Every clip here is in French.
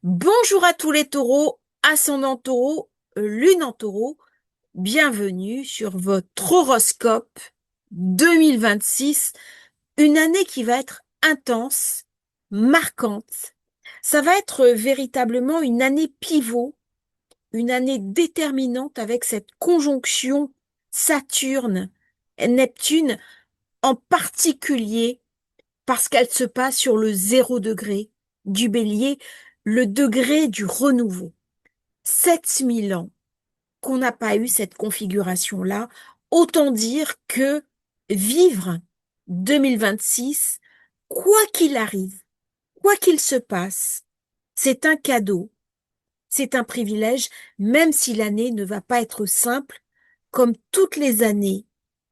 Bonjour à tous les taureaux, ascendant taureau, lune en taureau, bienvenue sur votre horoscope 2026, une année qui va être intense, marquante. Ça va être véritablement une année pivot, une année déterminante avec cette conjonction Saturne-Neptune, en particulier parce qu'elle se passe sur le 0 degré du bélier, le degré du renouveau. 7 000 ans qu'on n'a pas eu cette configuration-là, autant dire que vivre 2026, quoi qu'il arrive, quoi qu'il se passe, c'est un cadeau, c'est un privilège, même si l'année ne va pas être simple, comme toutes les années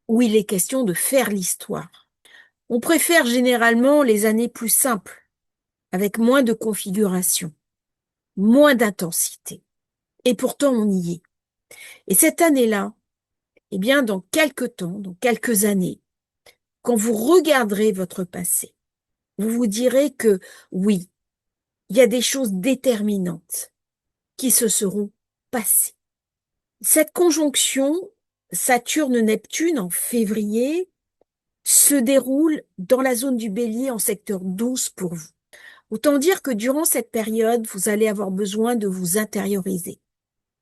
où il est question de faire l'histoire. On préfère généralement les années plus simples, avec moins de configuration, moins d'intensité. Et pourtant, on y est. Et cette année-là, eh bien, dans quelques temps, dans quelques années, quand vous regarderez votre passé, vous vous direz que oui, il y a des choses déterminantes qui se seront passées. Cette conjonction Saturne-Neptune en février se déroule dans la zone du Bélier en secteur 12 pour vous. Autant dire que durant cette période, vous allez avoir besoin de vous intérioriser,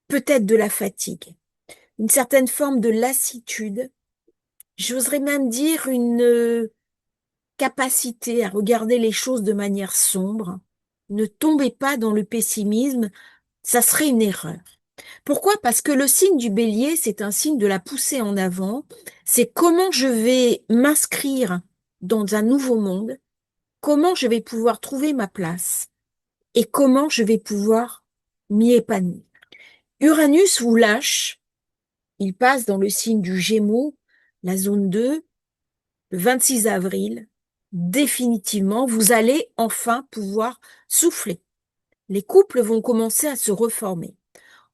peut-être de la fatigue, une certaine forme de lassitude, j'oserais même dire une capacité à regarder les choses de manière sombre. Ne tombez pas dans le pessimisme, ça serait une erreur. Pourquoi? Parce que le signe du bélier, c'est un signe de la poussée en avant, c'est comment je vais m'inscrire dans un nouveau monde, comment je vais pouvoir trouver ma place et comment je vais pouvoir m'y épanouir. Uranus vous lâche, il passe dans le signe du Gémeaux, la zone 2, le 26 avril. Définitivement, vous allez enfin pouvoir souffler. Les couples vont commencer à se reformer.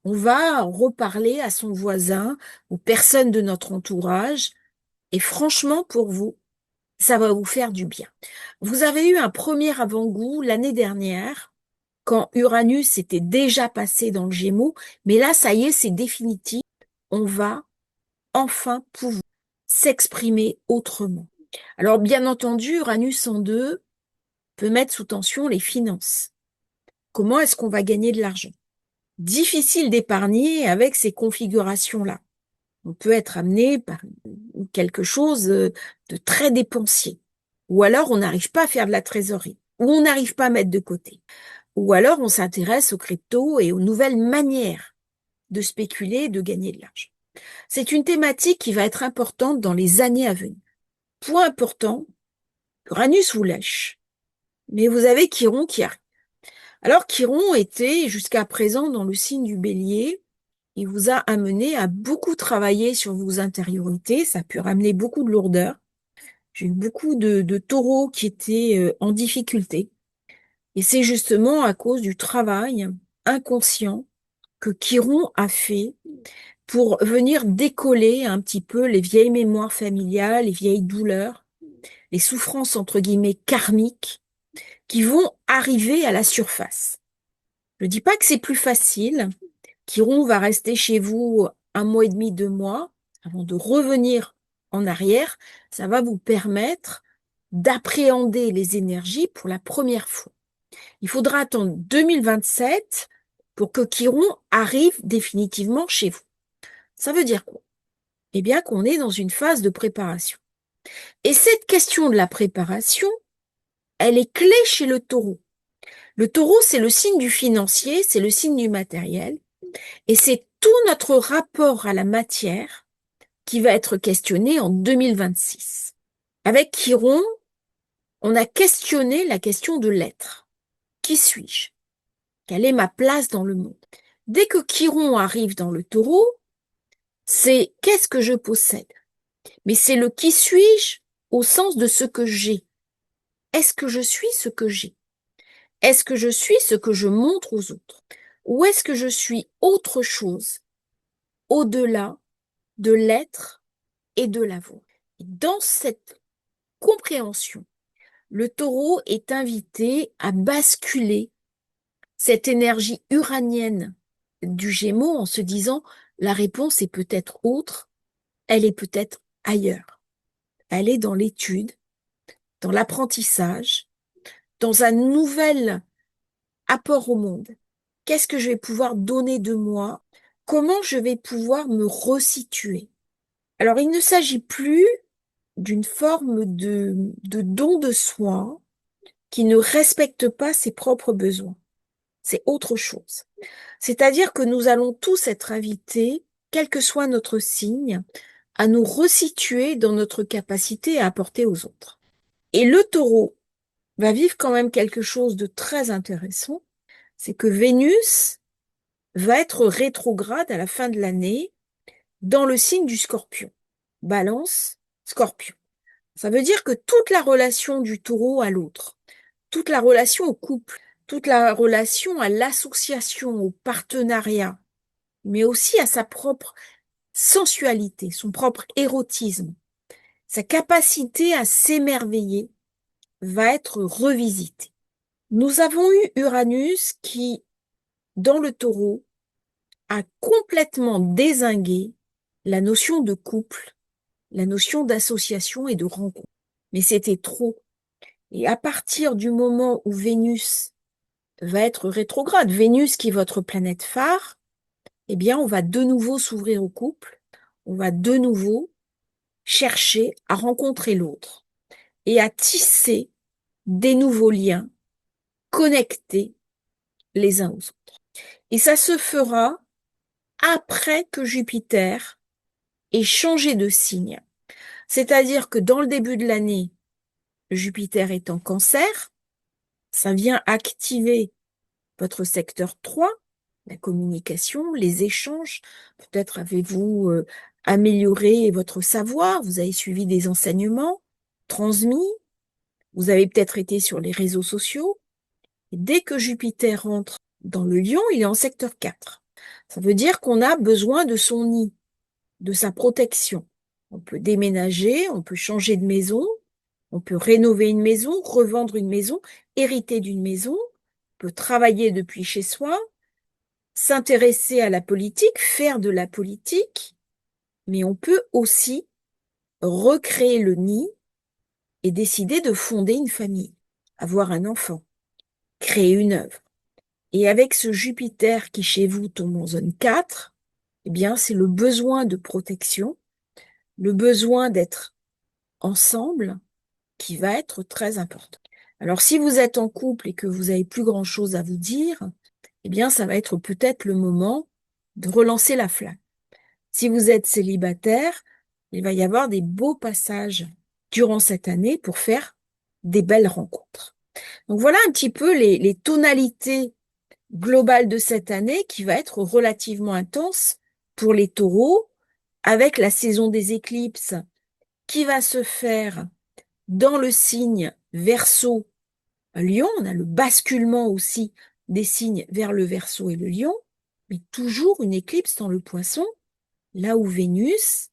On va reparler à son voisin, aux personnes de notre entourage, et franchement, pour vous, ça va vous faire du bien. Vous avez eu un premier avant-goût l'année dernière, quand Uranus était déjà passé dans le Gémeaux, mais là, ça y est, c'est définitif. On va enfin pouvoir s'exprimer autrement. Alors, bien entendu, Uranus en 2 peut mettre sous tension les finances. Comment est-ce qu'on va gagner de l'argent? Difficile d'épargner avec ces configurations-là. On peut être amené par quelque chose de très dépensier. Ou alors, on n'arrive pas à faire de la trésorerie. Ou on n'arrive pas à mettre de côté. Ou alors, on s'intéresse aux cryptos et aux nouvelles manières de spéculer et de gagner de l'argent. C'est une thématique qui va être importante dans les années à venir. Point important, Uranus vous lèche. Mais vous avez Chiron qui arrive. Alors Chiron était jusqu'à présent dans le signe du Bélier. Il vous a amené à beaucoup travailler sur vos intériorités. Ça a pu ramener beaucoup de lourdeur. J'ai eu beaucoup de taureaux qui étaient en difficulté. Et c'est justement à cause du travail inconscient que Chiron a fait pour venir décoller un petit peu les vieilles mémoires familiales, les vieilles douleurs, les souffrances entre guillemets karmiques qui vont arriver à la surface. Je dis pas que c'est plus facile. Chiron va rester chez vous 1 mois et demi, 2 mois, avant de revenir en arrière. Ça va vous permettre d'appréhender les énergies pour la première fois. Il faudra attendre 2027 pour que Chiron arrive définitivement chez vous. Ça veut dire quoi? Eh bien qu'on est dans une phase de préparation. Et cette question de la préparation, elle est clé chez le taureau. Le taureau, c'est le signe du financier, c'est le signe du matériel, et c'est tout notre rapport à la matière qui va être questionné en 2026. Avec Chiron, on a questionné la question de l'être. Qui suis-je? Quelle est ma place dans le monde? Dès que Chiron arrive dans le taureau, c'est qu'est-ce que je possède? Mais c'est le qui suis-je au sens de ce que j'ai. Est-ce que je suis ce que j'ai? Est-ce que je suis ce que je montre aux autres? Ou est-ce que je suis autre chose au-delà de l'être et de l'avoir? Dans cette compréhension, le taureau est invité à basculer cette énergie uranienne du Gémeaux en se disant la réponse est peut-être autre, elle est peut-être ailleurs. Elle est dans l'étude, dans l'apprentissage, dans un nouvel apport au monde. Qu'est-ce que je vais pouvoir donner de moi? Comment je vais pouvoir me resituer? Alors, il ne s'agit plus d'une forme de don de soi qui ne respecte pas ses propres besoins. C'est autre chose. C'est-à-dire que nous allons tous être invités, quel que soit notre signe, à nous resituer dans notre capacité à apporter aux autres. Et le taureau va vivre quand même quelque chose de très intéressant, c'est que Vénus va être rétrograde à la fin de l'année dans le signe du Scorpion. Balance, Scorpion. Ça veut dire que toute la relation du taureau à l'autre, toute la relation au couple, toute la relation à l'association, au partenariat, mais aussi à sa propre sensualité, son propre érotisme, sa capacité à s'émerveiller va être revisitée. Nous avons eu Uranus qui, dans le taureau, a complètement dézingué la notion de couple, la notion d'association et de rencontre. Mais c'était trop. Et à partir du moment où Vénus va être rétrograde, Vénus qui est votre planète phare, eh bien, on va de nouveau s'ouvrir au couple, on va de nouveau chercher à rencontrer l'autre et à tisser des nouveaux liens connectés les uns aux autres. Et ça se fera après que Jupiter ait changé de signe. C'est-à-dire que dans le début de l'année, Jupiter est en Cancer, ça vient activer votre secteur 3, la communication, les échanges. Peut-être avez-vous amélioré votre savoir, vous avez suivi des enseignements transmis, vous avez peut-être été sur les réseaux sociaux. Et dès que Jupiter entre dans le Lion, il est en secteur 4. Ça veut dire qu'on a besoin de son nid, de sa protection. On peut déménager, on peut changer de maison, on peut rénover une maison, revendre une maison, hériter d'une maison, on peut travailler depuis chez soi, s'intéresser à la politique, faire de la politique, mais on peut aussi recréer le nid et décider de fonder une famille, avoir un enfant, créer une œuvre. Et avec ce Jupiter qui chez vous tombe en zone 4, eh bien, c'est le besoin de protection, le besoin d'être ensemble qui va être très important. Alors, si vous êtes en couple et que vous avez plus grand-chose à vous dire, eh bien, ça va être peut-être le moment de relancer la flamme. Si vous êtes célibataire, il va y avoir des beaux passages durant cette année pour faire des belles rencontres. Donc voilà un petit peu les tonalités globales de cette année qui va être relativement intense pour les taureaux, avec la saison des éclipses qui va se faire dans le signe Verseau, Lion. On a le basculement aussi des signes vers le Verseau et le Lion, mais toujours une éclipse dans le Poisson, là où Vénus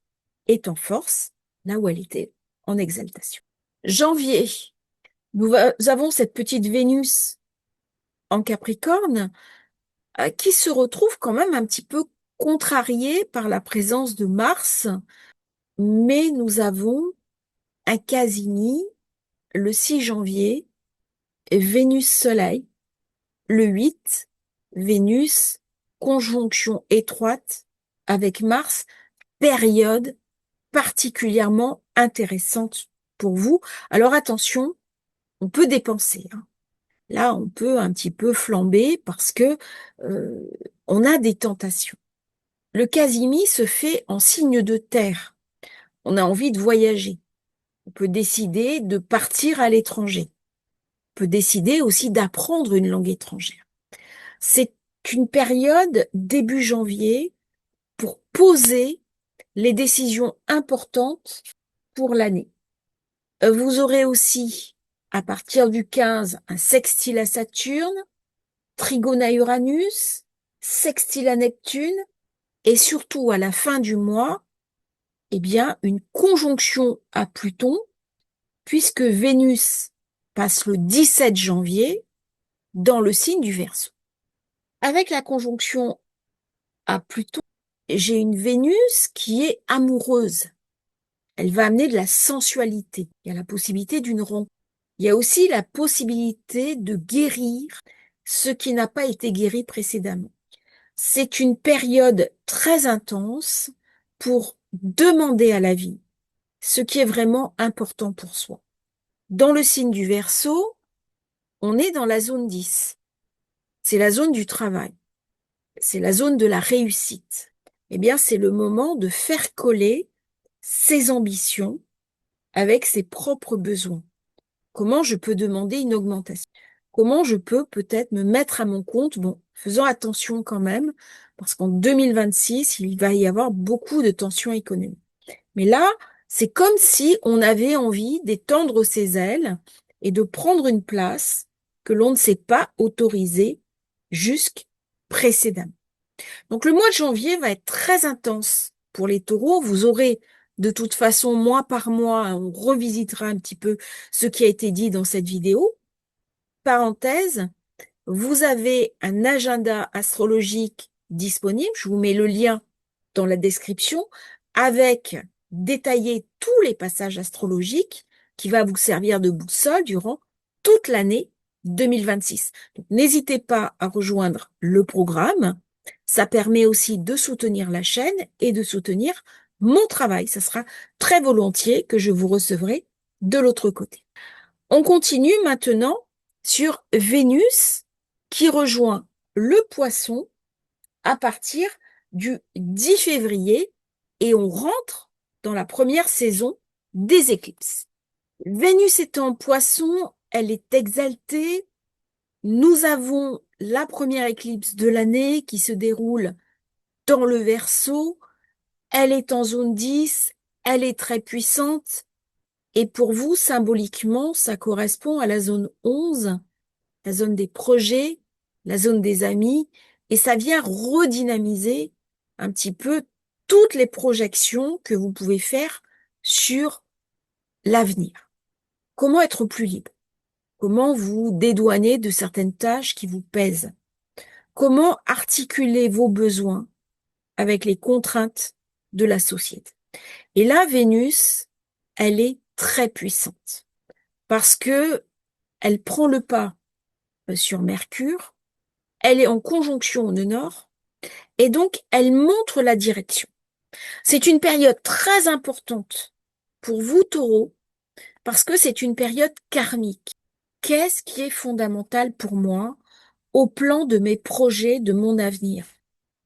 est en force, là où elle était en exaltation. Janvier, nous avons cette petite Vénus en Capricorne qui se retrouve quand même un petit peu contrariée par la présence de Mars, mais nous avons un Casini le 6 janvier, Vénus-Soleil, le 8, Vénus, conjonction étroite avec Mars, période particulièrement intéressante pour vous. Alors attention, on peut dépenser, hein. Là, on peut un petit peu flamber parce que on a des tentations. Le Casimi se fait en signe de terre. On a envie de voyager. On peut décider de partir à l'étranger. On peut décider aussi d'apprendre une langue étrangère. C'est une période début janvier pour poser les décisions importantes pour l'année. Vous aurez aussi, à partir du 15, un sextile à Saturne, trigone à Uranus, sextile à Neptune, et surtout à la fin du mois, eh bien, une conjonction à Pluton, puisque Vénus passe le 17 janvier dans le signe du Verseau. Avec la conjonction à Pluton, j'ai une Vénus qui est amoureuse. Elle va amener de la sensualité. Il y a la possibilité d'une rencontre. Il y a aussi la possibilité de guérir ce qui n'a pas été guéri précédemment. C'est une période très intense pour demander à la vie ce qui est vraiment important pour soi. Dans le signe du Verseau, on est dans la zone 10. C'est la zone du travail. C'est la zone de la réussite. Eh bien, c'est le moment de faire coller ses ambitions avec ses propres besoins. Comment je peux demander une augmentation? Comment je peux peut-être me mettre à mon compte? Bon, faisant attention quand même, parce qu'en 2026, il va y avoir beaucoup de tensions économiques. Mais là, c'est comme si on avait envie d'étendre ses ailes et de prendre une place que l'on ne s'est pas autorisée jusque précédemment. Donc le mois de janvier va être très intense pour les taureaux. Vous aurez de toute façon, mois par mois, on revisitera un petit peu ce qui a été dit dans cette vidéo. Parenthèse, vous avez un agenda astrologique disponible. Je vous mets le lien dans la description avec détaillé tous les passages astrologiques qui va vous servir de boussole durant toute l'année 2026. Donc, n'hésitez pas à rejoindre le programme. Ça permet aussi de soutenir la chaîne et de soutenir mon travail. Ça sera très volontiers que je vous recevrai de l'autre côté. On continue maintenant sur Vénus qui rejoint le Poisson à partir du 10 février et on rentre dans la première saison des éclipses. Vénus étant en Poisson, elle est exaltée. Nous avons la première éclipse de l'année qui se déroule dans le Verseau. Elle est en zone 10, elle est très puissante. Et pour vous, symboliquement, ça correspond à la zone 11, la zone des projets, la zone des amis, et ça vient redynamiser un petit peu toutes les projections que vous pouvez faire sur l'avenir. Comment être plus libre? Comment vous dédouaner de certaines tâches qui vous pèsent? Comment articuler vos besoins avec les contraintes de la société? Et là, Vénus, elle est très puissante parce que elle prend le pas sur Mercure, elle est en conjonction au nœud nord et donc elle montre la direction. C'est une période très importante pour vous, taureaux, parce que c'est une période karmique. Qu'est-ce qui est fondamental pour moi au plan de mes projets, de mon avenir?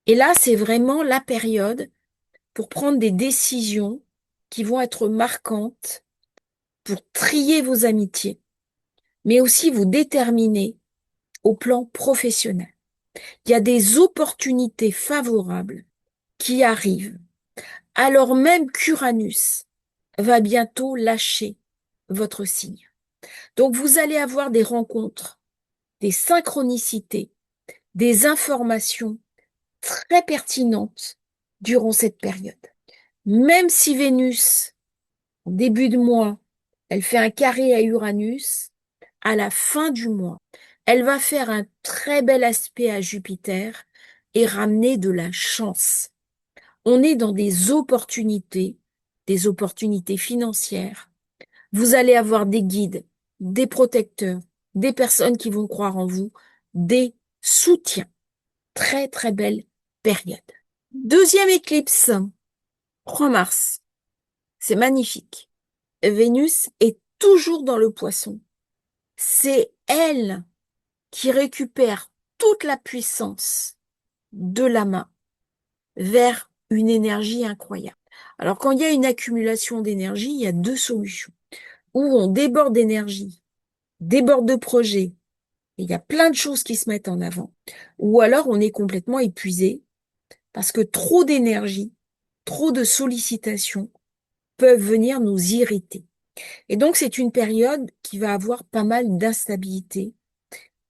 Et là, c'est vraiment la période pour prendre des décisions qui vont être marquantes, pour trier vos amitiés, mais aussi vous déterminer au plan professionnel. Il y a des opportunités favorables qui arrivent, alors même qu'Uranus va bientôt lâcher votre signe. Donc vous allez avoir des rencontres, des synchronicités, des informations très pertinentes durant cette période. Même si Vénus, en début de mois, elle fait un carré à Uranus, à la fin du mois, elle va faire un très bel aspect à Jupiter et ramener de la chance. On est dans des opportunités financières. Vous allez avoir des guides, des protecteurs, des personnes qui vont croire en vous, des soutiens. Très, très belle période. Deuxième éclipse, 3 mars. C'est magnifique. Vénus est toujours dans le Poisson. C'est elle qui récupère toute la puissance de la main vers une énergie incroyable. Alors, quand il y a une accumulation d'énergie, il y a deux solutions. Ou on déborde d'énergie, déborde de projets, et il y a plein de choses qui se mettent en avant. Ou alors, on est complètement épuisé parce que trop d'énergie, trop de sollicitations peuvent venir nous irriter. Et donc, c'est une période qui va avoir pas mal d'instabilité.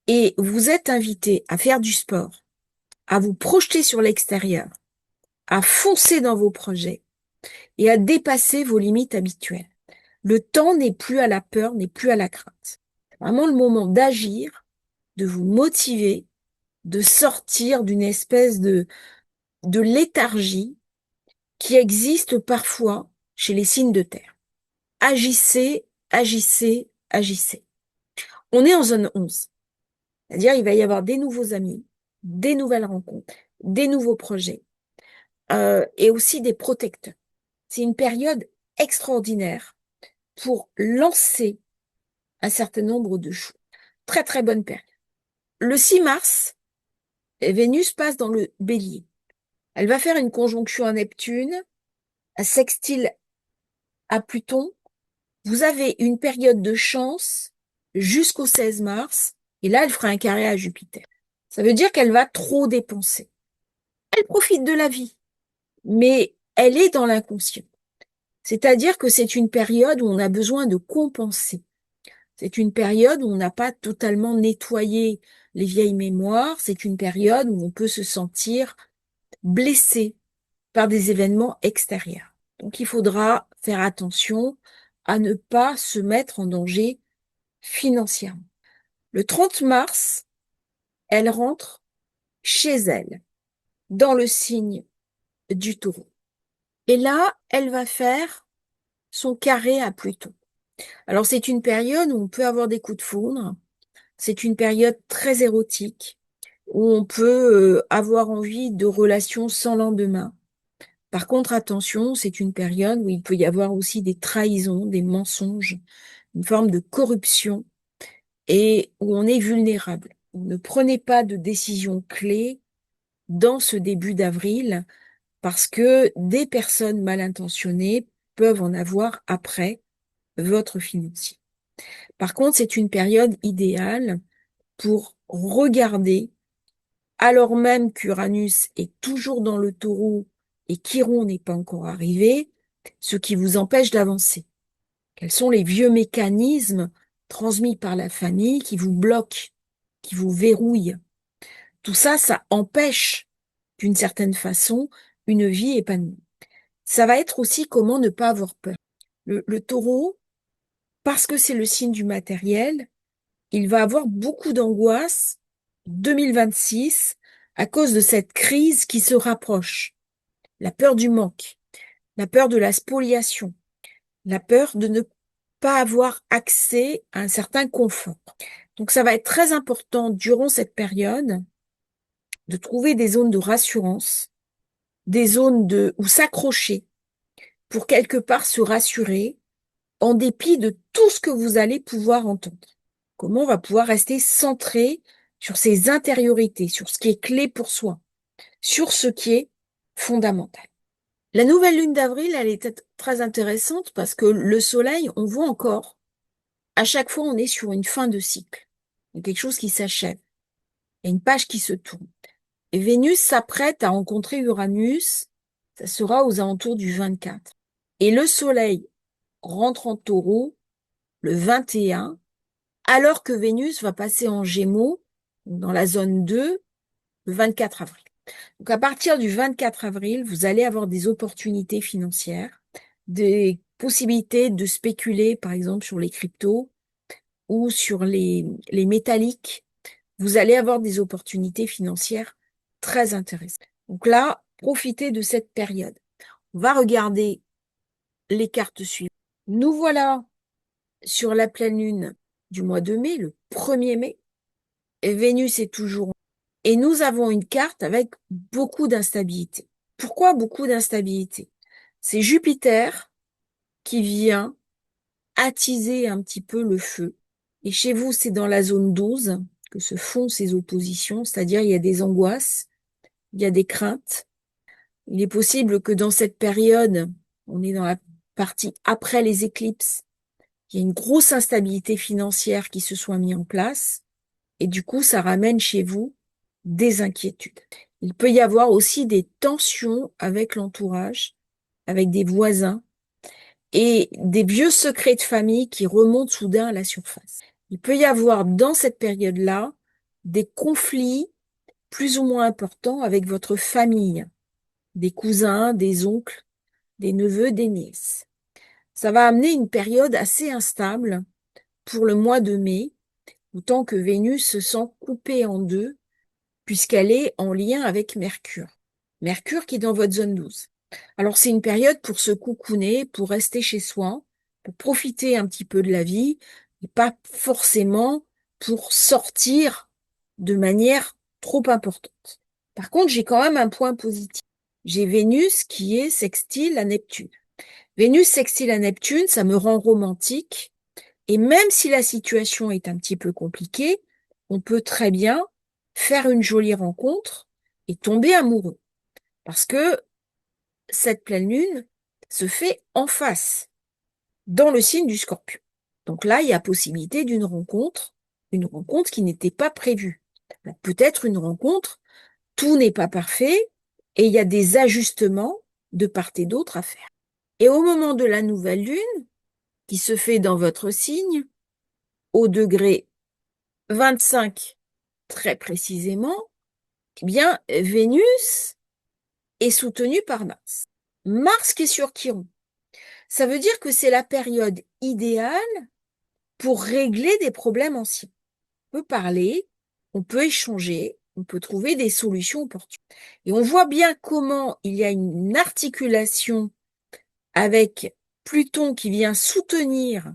Et vous êtes invité à faire du sport, à vous projeter sur l'extérieur, à foncer dans vos projets et à dépasser vos limites habituelles. Le temps n'est plus à la peur, n'est plus à la crainte. C'est vraiment le moment d'agir, de vous motiver, de sortir d'une espèce de léthargie qui existe parfois chez les signes de terre. Agissez, agissez, agissez. On est en zone 11, c'est-à-dire il va y avoir des nouveaux amis, des nouvelles rencontres, des nouveaux projets et aussi des protecteurs. C'est une période extraordinaire pour lancer un certain nombre de choses. Très très bonne période. Le 6 mars, Vénus passe dans le Bélier. Elle va faire une conjonction à Neptune, un sextile à Pluton. Vous avez une période de chance jusqu'au 16 mars, et là, elle fera un carré à Jupiter. Ça veut dire qu'elle va trop dépenser. Elle profite de la vie, mais elle est dans l'inconscient. C'est-à-dire que c'est une période où on a besoin de compenser. C'est une période où on n'a pas totalement nettoyé les vieilles mémoires. C'est une période où on peut se sentir blessé par des événements extérieurs. Donc, il faudra faire attention à ne pas se mettre en danger financièrement. Le 30 mars, elle rentre chez elle, dans le signe du Taureau. Et là, elle va faire son carré à Pluton. Alors, c'est une période où on peut avoir des coups de foudre. C'est une période très érotique, où on peut avoir envie de relations sans lendemain. Par contre, attention, c'est une période où il peut y avoir aussi des trahisons, des mensonges, une forme de corruption et où on est vulnérable. Ne prenez pas de décision clé dans ce début d'avril parce que des personnes mal intentionnées peuvent en avoir après votre financier. Par contre, c'est une période idéale pour regarder, alors même qu'Uranus est toujours dans le Taureau et qu'Chiron n'est pas encore arrivé, ce qui vous empêche d'avancer. Quels sont les vieux mécanismes transmis par la famille qui vous bloquent, qui vous verrouillent? Tout ça, ça empêche, d'une certaine façon, une vie épanouie. Ça va être aussi comment ne pas avoir peur. Le Taureau, parce que c'est le signe du matériel, il va avoir beaucoup d'angoisse 2026 à cause de cette crise qui se rapproche. La peur du manque, la peur de la spoliation, la peur de ne pas avoir accès à un certain confort. Donc ça va être très important durant cette période de trouver des zones de rassurance, des zones où s'accrocher pour quelque part se rassurer en dépit de tout ce que vous allez pouvoir entendre. Comment on va pouvoir rester centré sur ses intériorités, sur ce qui est clé pour soi, sur ce qui est fondamental. La nouvelle lune d'avril, elle est très intéressante parce que le soleil, on voit encore, à chaque fois, on est sur une fin de cycle. Il y a quelque chose qui s'achève. Il y a une page qui se tourne. Et Vénus s'apprête à rencontrer Uranus. Ça sera aux alentours du 24. Et le soleil rentre en Taureau le 21, alors que Vénus va passer en Gémeaux, dans la zone 2, le 24 avril. Donc à partir du 24 avril, vous allez avoir des opportunités financières, des possibilités de spéculer, par exemple, sur les cryptos ou sur les métalliques. Vous allez avoir des opportunités financières très intéressantes. Donc là, profitez de cette période. On va regarder les cartes suivantes. Nous voilà sur la pleine lune du mois de mai, le 1er mai. Et Vénus est toujours. Et nous avons une carte avec beaucoup d'instabilité. Pourquoi beaucoup d'instabilité? C'est Jupiter qui vient attiser un petit peu le feu. Et chez vous, c'est dans la zone 12 que se font ces oppositions, c'est-à-dire il y a des angoisses, il y a des craintes. Il est possible que dans cette période, on est dans la partie après les éclipses, il y a une grosse instabilité financière qui se soit mise en place. Et du coup, ça ramène chez vous des inquiétudes. Il peut y avoir aussi des tensions avec l'entourage, avec des voisins et des vieux secrets de famille qui remontent soudain à la surface. Il peut y avoir dans cette période-là des conflits plus ou moins importants avec votre famille, des cousins, des oncles, des neveux, des nièces. Ça va amener une période assez instable pour le mois de mai, autant que Vénus se sent coupée en deux puisqu'elle est en lien avec Mercure. Mercure qui est dans votre zone 12. Alors, c'est une période pour se cocooner, pour rester chez soi, pour profiter un petit peu de la vie, et pas forcément pour sortir de manière trop importante. Par contre, j'ai quand même un point positif. J'ai Vénus qui est sextile à Neptune. Vénus sextile à Neptune, ça me rend romantique. Et même si la situation est un petit peu compliquée, on peut très bien faire une jolie rencontre et tomber amoureux. Parce que cette pleine lune se fait en face, dans le signe du Scorpion. Donc là, il y a possibilité d'une rencontre, une rencontre qui n'était pas prévue. Peut-être une rencontre, tout n'est pas parfait et il y a des ajustements de part et d'autre à faire. Et au moment de la nouvelle lune, qui se fait dans votre signe, au degré 25 très précisément, eh bien, Vénus est soutenue par Mars. Mars qui est sur Chiron. Ça veut dire que c'est la période idéale pour régler des problèmes anciens. On peut parler, on peut échanger, on peut trouver des solutions opportunes. Et on voit bien comment il y a une articulation avec Pluton qui vient soutenir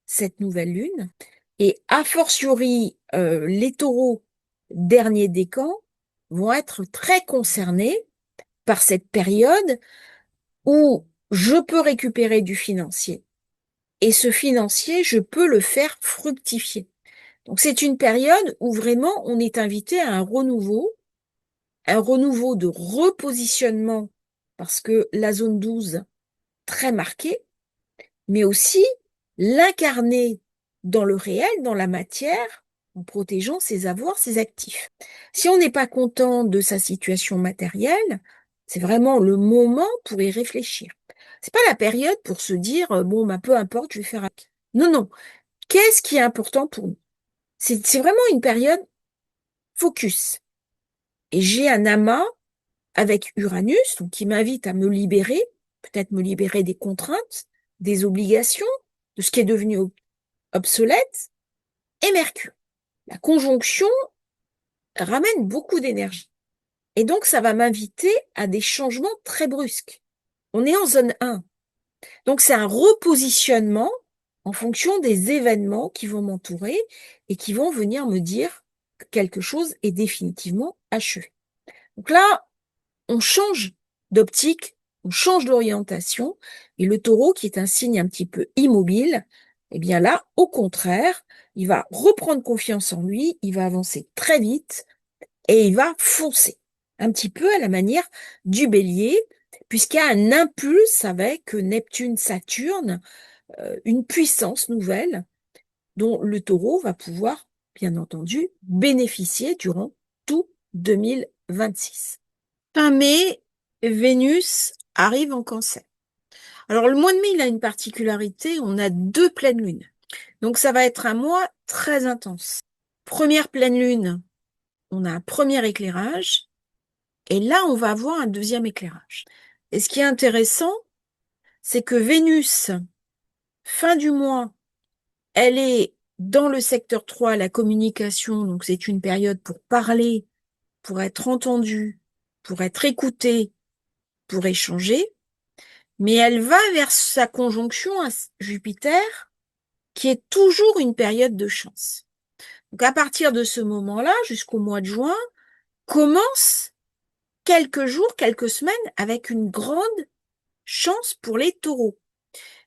cette nouvelle lune. Et a fortiori, les taureaux, derniers décans, vont être très concernés par cette période où je peux récupérer du financier. Et ce financier, je peux le faire fructifier. Donc c'est une période où vraiment on est invité à un renouveau de repositionnement, parce que la zone 12, très marquée, mais aussi l'incarner dans le réel, dans la matière, en protégeant ses avoirs, ses actifs. Si on n'est pas content de sa situation matérielle, c'est vraiment le moment pour y réfléchir. C'est pas la période pour se dire bon bah peu importe, je vais faire. Non, non. Qu'est-ce qui est important pour nous? C'est vraiment une période focus. Et j'ai un amas avec Uranus, donc qui m'invite à me libérer, peut-être me libérer des contraintes, des obligations, de ce qui est devenu obsolète, et Mercure. La conjonction ramène beaucoup d'énergie. Et donc, ça va m'inviter à des changements très brusques. On est en zone 1. Donc, c'est un repositionnement en fonction des événements qui vont m'entourer et qui vont venir me dire que quelque chose est définitivement achevé. Donc là, on change d'optique, on change d'orientation, et le taureau, qui est un signe un petit peu immobile, eh bien là, au contraire, il va reprendre confiance en lui, il va avancer très vite, et il va foncer, un petit peu à la manière du bélier, puisqu'il y a un impulse avec Neptune-Saturne, une puissance nouvelle, dont le taureau va pouvoir, bien entendu, bénéficier durant tout 2026. Fin mai, Vénus arrive en Cancer. Alors, le mois de mai, il a une particularité, on a 2 pleines lunes. Donc, ça va être un mois très intense. Première pleine lune, on a un premier éclairage, et là, on va avoir un deuxième éclairage. Et ce qui est intéressant, c'est que Vénus, fin du mois, elle est dans le secteur 3, la communication, donc c'est une période pour parler, pour être entendu, pour être écouté, pour échanger. Mais elle va vers sa conjonction à Jupiter, qui est toujours une période de chance. Donc à partir de ce moment-là, jusqu'au mois de juin, commence quelques jours, quelques semaines avec une grande chance pour les taureaux.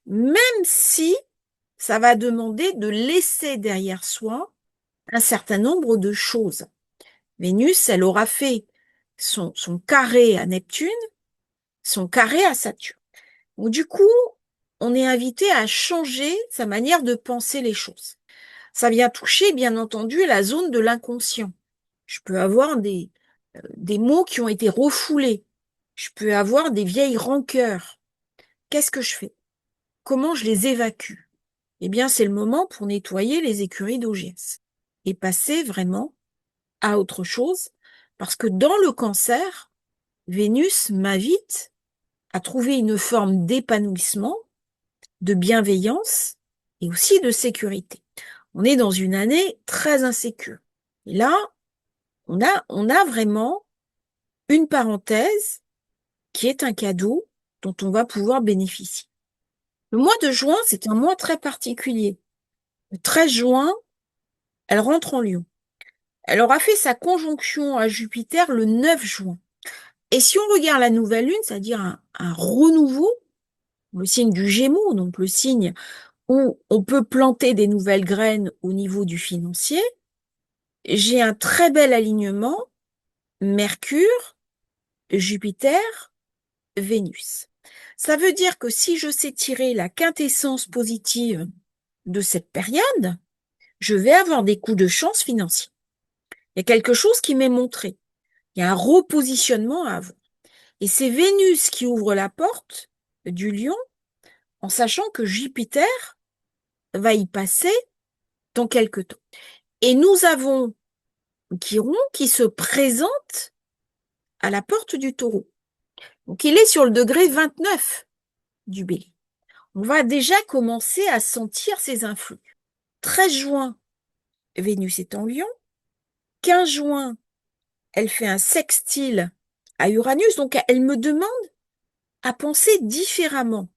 Même si ça va demander de laisser derrière soi un certain nombre de choses. Vénus, elle aura fait son carré à Neptune, son carré à Saturne. Donc, du coup, on est invité à changer sa manière de penser les choses. Ça vient toucher, bien entendu, la zone de l'inconscient. Je peux avoir des mots qui ont été refoulés. Je peux avoir des vieilles rancœurs. Qu'est-ce que je fais? Comment je les évacue? Eh bien, c'est le moment pour nettoyer les écuries d'OGS et passer vraiment à autre chose, parce que dans le Cancer, Vénus m'invite à trouver une forme d'épanouissement, de bienveillance et aussi de sécurité. On est dans une année très insécure. Et là, On a vraiment une parenthèse qui est un cadeau dont on va pouvoir bénéficier. Le mois de juin, c'est un mois très particulier. Le 13 juin, elle rentre en Lion. Elle aura fait sa conjonction à Jupiter le 9 juin. Et si on regarde la nouvelle lune, c'est-à-dire un renouveau, le signe du Gémeaux, donc le signe où on peut planter des nouvelles graines au niveau du financier, j'ai un très bel alignement Mercure, Jupiter, Vénus. Ça veut dire que si je sais tirer la quintessence positive de cette période, je vais avoir des coups de chance financiers. Il y a quelque chose qui m'est montré. Il y a un repositionnement à avoir. Et c'est Vénus qui ouvre la porte du Lion en sachant que Jupiter va y passer dans quelque temps. Et nous avons Chiron qui se présente à la porte du Taureau. Donc il est sur le degré 29 du Bélier. On va déjà commencer à sentir ses influx. 13 juin, Vénus est en Lion. 15 juin, elle fait un sextile à Uranus. Donc elle me demande à penser différemment.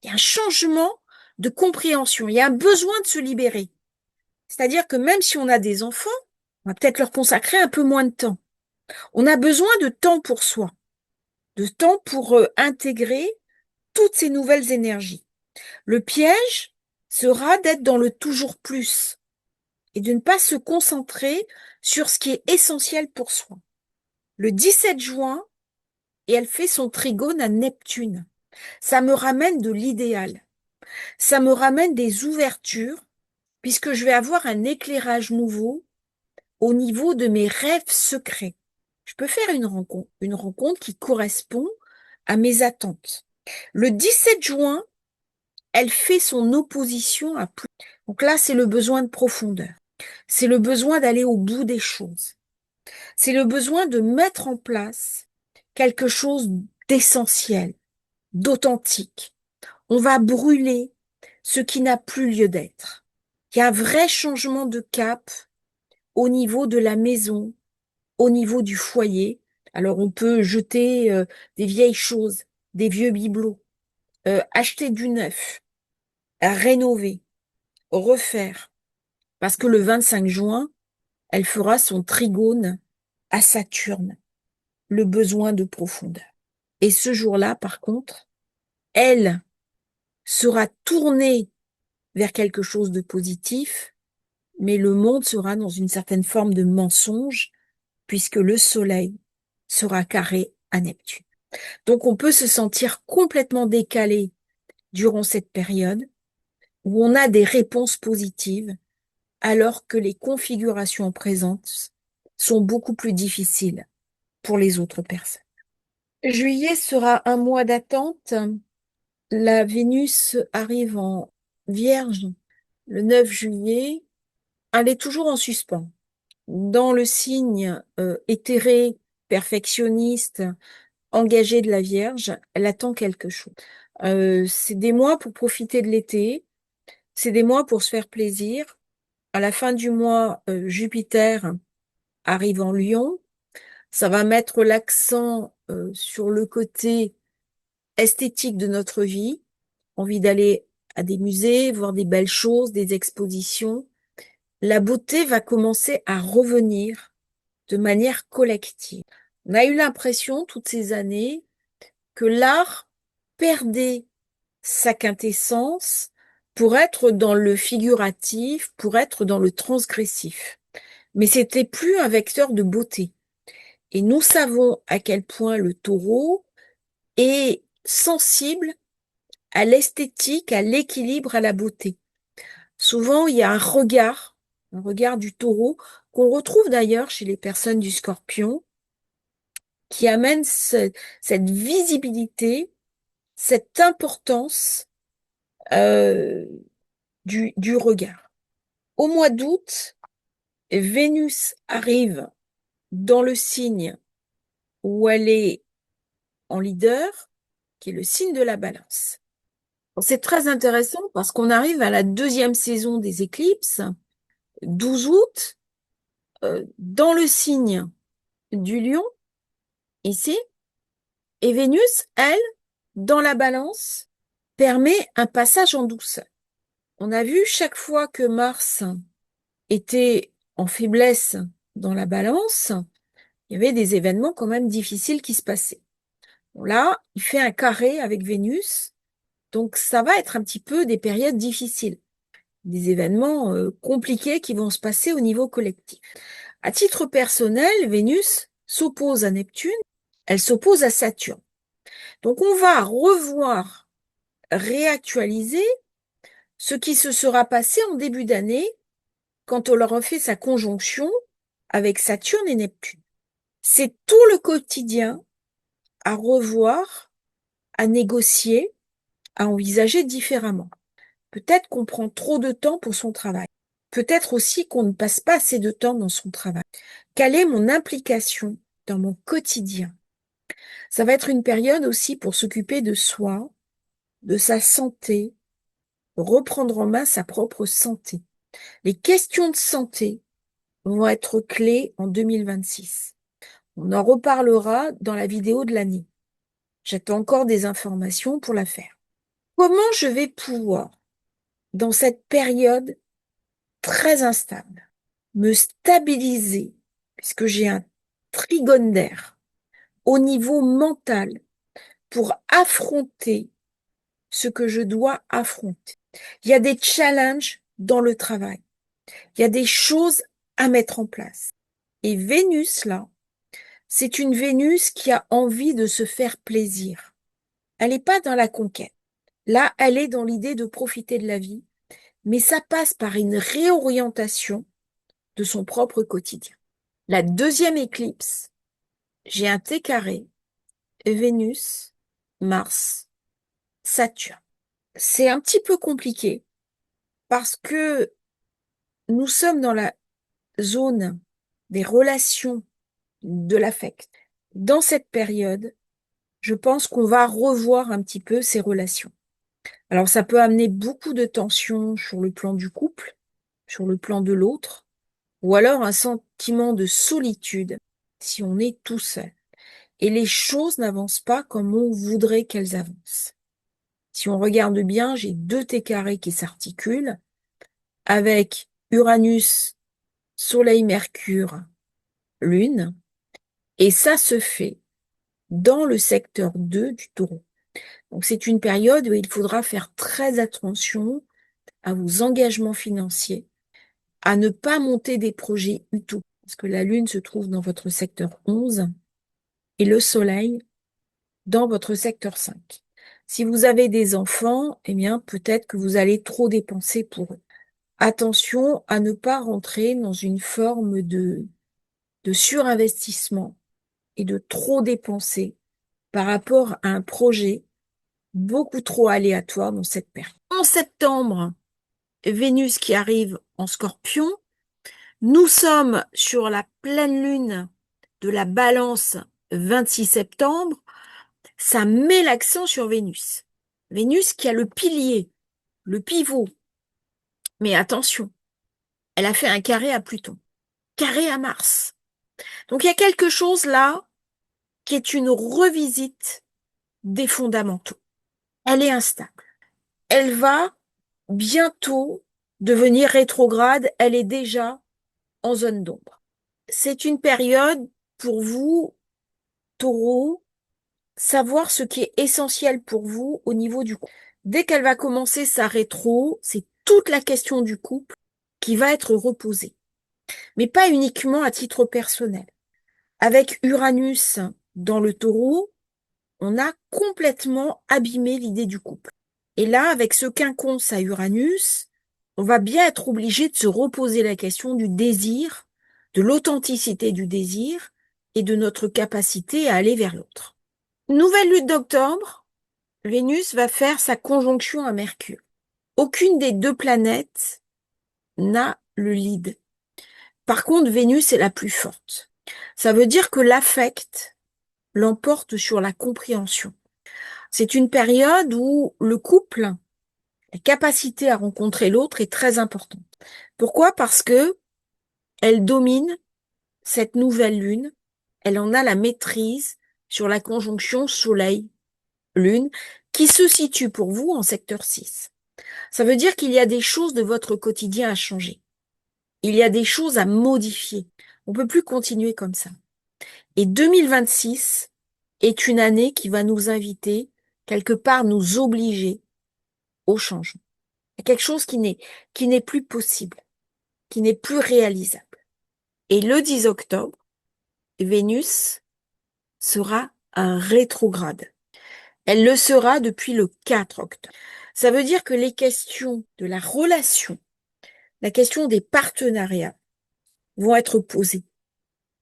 Il y a un changement de compréhension. Il y a un besoin de se libérer. C'est-à-dire que même si on a des enfants, on va peut-être leur consacrer un peu moins de temps. On a besoin de temps pour soi, de temps pour intégrer toutes ces nouvelles énergies. Le piège sera d'être dans le toujours plus et de ne pas se concentrer sur ce qui est essentiel pour soi. Le 17 juin, et elle fait son trigone à Neptune. Ça me ramène de l'idéal. Ça me ramène des ouvertures, puisque je vais avoir un éclairage nouveau au niveau de mes rêves secrets. Je peux faire une rencontre qui correspond à mes attentes. Le 17 juin, elle fait son opposition à Pluton. Donc là, c'est le besoin de profondeur. C'est le besoin d'aller au bout des choses. C'est le besoin de mettre en place quelque chose d'essentiel, d'authentique. On va brûler ce qui n'a plus lieu d'être. Il y a un vrai changement de cap au niveau de la maison, au niveau du foyer. Alors on peut jeter des vieilles choses, des vieux bibelots, acheter du neuf, rénover, refaire. Parce que le 25 juin, elle fera son trigone à Saturne, le besoin de profondeur. Et ce jour-là, par contre, elle sera tournée vers quelque chose de positif, mais le monde sera dans une certaine forme de mensonge, puisque le Soleil sera carré à Neptune. Donc on peut se sentir complètement décalé durant cette période où on a des réponses positives, alors que les configurations présentes sont beaucoup plus difficiles pour les autres personnes. Juillet sera un mois d'attente. La Vénus arrive en Vierge le 9 juillet. Elle est toujours en suspens. Dans le signe éthéré, perfectionniste, engagé de la Vierge, elle attend quelque chose. C'est des mois pour profiter de l'été, c'est des mois pour se faire plaisir. À la fin du mois, Jupiter arrive en Lion. Ça va mettre l'accent sur le côté esthétique de notre vie, envie d'aller à des musées, voir des belles choses, des expositions. La beauté va commencer à revenir de manière collective. On a eu l'impression toutes ces années que l'art perdait sa quintessence pour être dans le figuratif, pour être dans le transgressif. Mais c'était plus un vecteur de beauté. Et nous savons à quel point le taureau est sensible à l'esthétique, à l'équilibre, à la beauté. Souvent, il y a un regard du taureau, qu'on retrouve d'ailleurs chez les personnes du scorpion, qui amène cette visibilité, cette importance euh, du regard. Au mois d'août, Vénus arrive dans le signe où elle est en leader, qui est le signe de la Balance. C'est très intéressant parce qu'on arrive à la deuxième saison des éclipses, 12 août, dans le signe du lion, ici, et Vénus, elle, dans la balance, permet un passage en douceur. On a vu chaque fois que Mars était en faiblesse dans la balance, il y avait des événements quand même difficiles qui se passaient. Bon, là, il fait un carré avec Vénus, donc ça va être un petit peu des périodes difficiles, des événements compliqués qui vont se passer au niveau collectif. À titre personnel, Vénus s'oppose à Neptune, elle s'oppose à Saturne. Donc on va revoir, réactualiser ce qui se sera passé en début d'année quand on leur a fait sa conjonction avec Saturne et Neptune. C'est tout le quotidien à revoir, à négocier, à envisager différemment. Peut-être qu'on prend trop de temps pour son travail. Peut-être aussi qu'on ne passe pas assez de temps dans son travail. Quelle est mon implication dans mon quotidien? Ça va être une période aussi pour s'occuper de soi, de sa santé, reprendre en main sa propre santé. Les questions de santé vont être clés en 2026. On en reparlera dans la vidéo de l'année. J'attends encore des informations pour la faire. Comment je vais pouvoir, dans cette période très instable, me stabiliser, puisque j'ai un trigone d'air, au niveau mental, pour affronter ce que je dois affronter? Il y a des challenges dans le travail. Il y a des choses à mettre en place. Et Vénus, là, c'est une Vénus qui a envie de se faire plaisir. Elle n'est pas dans la conquête. Là, elle est dans l'idée de profiter de la vie, mais ça passe par une réorientation de son propre quotidien. La deuxième éclipse, j'ai un T carré, Vénus, Mars, Saturne. C'est un petit peu compliqué parce que nous sommes dans la zone des relations, de l'affect. Dans cette période, je pense qu'on va revoir un petit peu ces relations. Alors, ça peut amener beaucoup de tensions sur le plan du couple, sur le plan de l'autre, ou alors un sentiment de solitude si on est tout seul. Et les choses n'avancent pas comme on voudrait qu'elles avancent. Si on regarde bien, j'ai deux T carrés qui s'articulent avec Uranus, Soleil, Mercure, Lune, et ça se fait dans le secteur 2 du Taureau. Donc c'est une période où il faudra faire très attention à vos engagements financiers, à ne pas monter des projets utopiques, parce que la Lune se trouve dans votre secteur 11 et le Soleil dans votre secteur 5. Si vous avez des enfants, eh bien peut-être que vous allez trop dépenser pour eux. Attention à ne pas rentrer dans une forme de surinvestissement et de trop dépenser par rapport à un projet beaucoup trop aléatoire dans cette période. En septembre, Vénus qui arrive en Scorpion, nous sommes sur la pleine lune de la Balance 26 septembre, ça met l'accent sur Vénus. Vénus qui a le pilier, le pivot. Mais attention, elle a fait un carré à Pluton, carré à Mars. Donc il y a quelque chose là qui est une revisite des fondamentaux. Elle est instable. Elle va bientôt devenir rétrograde. Elle est déjà en zone d'ombre. C'est une période pour vous, Taureau, savoir ce qui est essentiel pour vous au niveau du couple. Dès qu'elle va commencer sa rétro, c'est toute la question du couple qui va être reposée. Mais pas uniquement à titre personnel. Avec Uranus dans le Taureau, on a complètement abîmé l'idée du couple. Et là, avec ce quinconce à Uranus, on va bien être obligé de se reposer la question du désir, de l'authenticité du désir et de notre capacité à aller vers l'autre. Nouvelle lutte d'octobre, Vénus va faire sa conjonction à Mercure. Aucune des deux planètes n'a le lead. Par contre, Vénus est la plus forte. Ça veut dire que l'affect l'emporte sur la compréhension. C'est une période où le couple, la capacité à rencontrer l'autre est très importante. Pourquoi? Parce que elle domine cette nouvelle lune, elle en a la maîtrise sur la conjonction Soleil-Lune qui se situe pour vous en secteur 6. Ça veut dire qu'il y a des choses de votre quotidien à changer. Il y a des choses à modifier. On peut plus continuer comme ça. Et 2026 est une année qui va nous inviter, quelque part nous obliger au changement. Il y a quelque chose qui n'est plus possible, qui n'est plus réalisable. Et le 10 octobre, Vénus sera un rétrograde. Elle le sera depuis le 4 octobre. Ça veut dire que les questions de la relation, la question des partenariats vont être posées.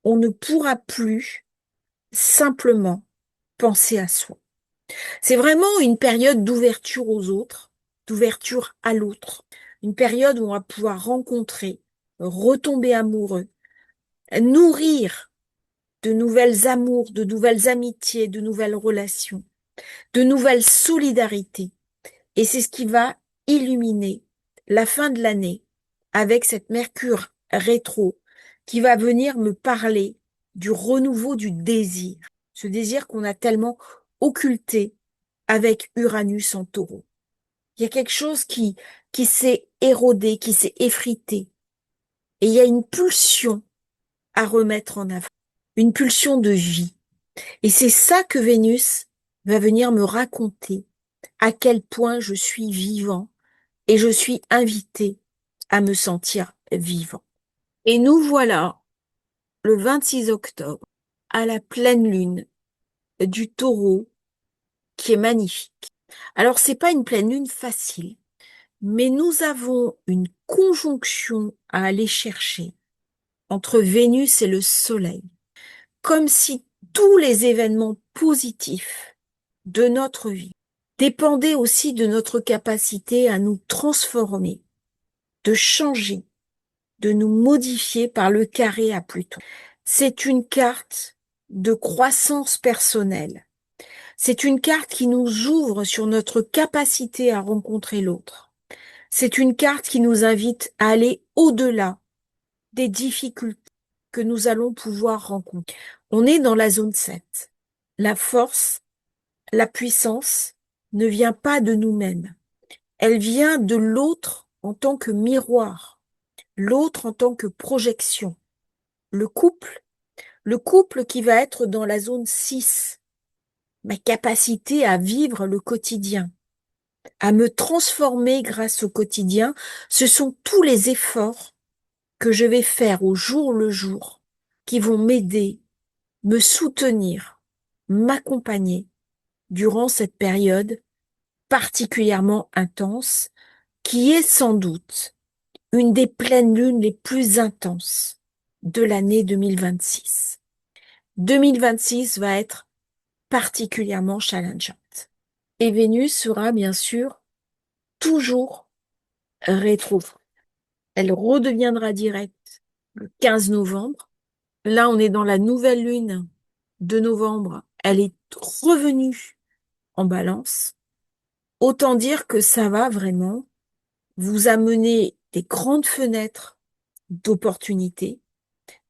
On ne pourra plus simplement penser à soi. C'est vraiment une période d'ouverture aux autres, d'ouverture à l'autre, une période où on va pouvoir rencontrer, retomber amoureux, nourrir de nouvelles amours, de nouvelles amitiés, de nouvelles relations, de nouvelles solidarités. Et c'est ce qui va illuminer la fin de l'année avec cette Mercure rétro qui va venir me parler du renouveau du désir, ce désir qu'on a tellement occulté avec Uranus en taureau. Il y a quelque chose qui s'est érodé, qui s'est effrité. Et il y a une pulsion à remettre en avant, une pulsion de vie. Et c'est ça que Vénus va venir me raconter, à quel point je suis vivant et je suis invité à me sentir vivant. Et nous voilà le 26 octobre à la pleine lune du Taureau qui est magnifique. Alors c'est pas une pleine lune facile, mais nous avons une conjonction à aller chercher entre Vénus et le Soleil, comme si tous les événements positifs de notre vie dépendaient aussi de notre capacité à nous transformer, de changer, de nous modifier par le carré à Pluton. C'est une carte de croissance personnelle. C'est une carte qui nous ouvre sur notre capacité à rencontrer l'autre. C'est une carte qui nous invite à aller au-delà des difficultés que nous allons pouvoir rencontrer. On est dans la zone 7. La force, la puissance ne vient pas de nous-mêmes. Elle vient de l'autre en tant que miroir, l'autre en tant que projection. Le couple qui va être dans la zone 6, ma capacité à vivre le quotidien, à me transformer grâce au quotidien, ce sont tous les efforts que je vais faire au jour le jour qui vont m'aider, me soutenir, m'accompagner durant cette période particulièrement intense qui est sans doute une des pleines lunes les plus intenses de l'année 2026. 2026 va être particulièrement challengeante. Et Vénus sera bien sûr toujours rétro. Elle redeviendra directe le 15 novembre. Là, on est dans la nouvelle lune de novembre. Elle est revenue en balance. Autant dire que ça va vraiment vous amener des grandes fenêtres d'opportunités,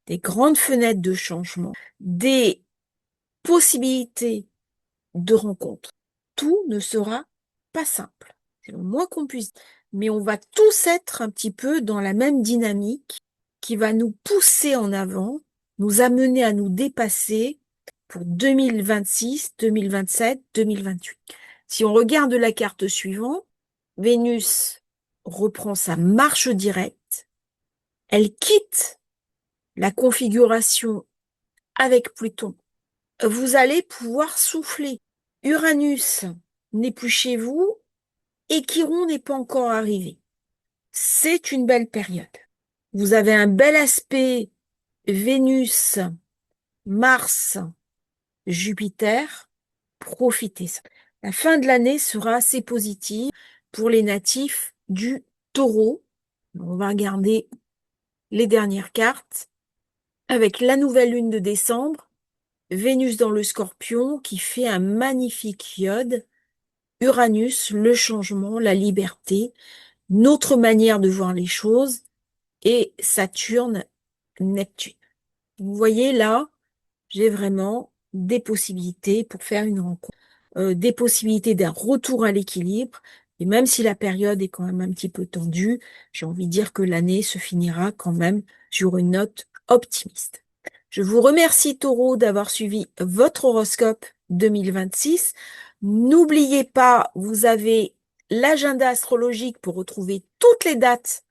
des grandes fenêtres de changement, des possibilités de rencontres. Tout ne sera pas simple, c'est le moins qu'on puisse. Mais on va tous être un petit peu dans la même dynamique qui va nous pousser en avant, nous amener à nous dépasser pour 2026, 2027, 2028. Si on regarde la carte suivante, Vénus reprend sa marche directe, elle quitte la configuration avec Pluton. Vous allez pouvoir souffler. Uranus n'est plus chez vous et Chiron n'est pas encore arrivé. C'est une belle période. Vous avez un bel aspect Vénus, Mars, Jupiter. Profitez-en. La fin de l'année sera assez positive pour les natifs du Taureau. On va regarder les dernières cartes avec la nouvelle lune de décembre, Vénus dans le Scorpion qui fait un magnifique iode, Uranus, le changement, la liberté, notre manière de voir les choses, et Saturne, Neptune. Vous voyez là, j'ai vraiment des possibilités pour faire une rencontre, des possibilités d'un retour à l'équilibre. Et même si la période est quand même un petit peu tendue, j'ai envie de dire que l'année se finira quand même sur une note optimiste. Je vous remercie, Taureau, d'avoir suivi votre horoscope 2026. N'oubliez pas, vous avez l'agenda astrologique pour retrouver toutes les dates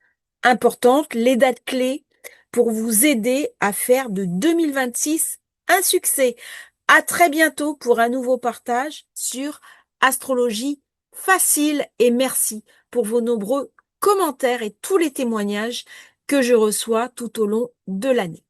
importantes, les dates clés pour vous aider à faire de 2026 un succès. À très bientôt pour un nouveau partage sur Astrologie facile et merci pour vos nombreux commentaires et tous les témoignages que je reçois tout au long de l'année.